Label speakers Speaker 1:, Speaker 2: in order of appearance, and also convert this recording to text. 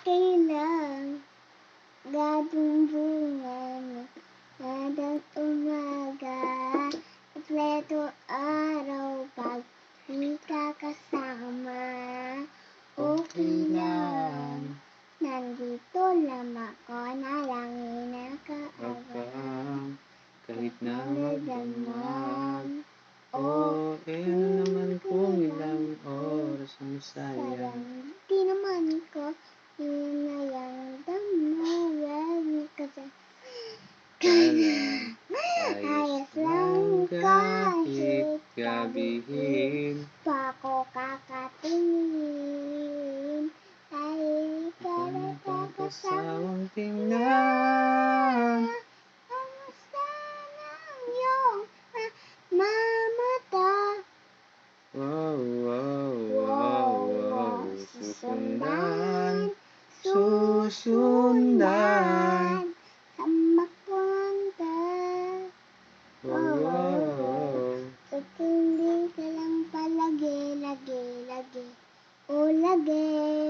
Speaker 1: okay lang. Gadong bunga na nadang umaga. Kompleto araw pag di ka kasama. Okay lang. Nandito lang ako na lang inakaabang.
Speaker 2: Kahit na magdamag.
Speaker 1: Okay
Speaker 2: naman kung ilang oras ang
Speaker 1: sayang. Di naman ko hinayang damugan kasi ayos lang kahit gabihin pa ako kakatingin. Ay,
Speaker 2: Kasawang tingnan.
Speaker 1: kamusta ng iyong mamata?
Speaker 2: Wow.
Speaker 1: Susundan
Speaker 2: Susundan.
Speaker 1: sa mapunta.
Speaker 2: Wow.
Speaker 1: Pag hindi ka lang palagi, lagi, o lagi.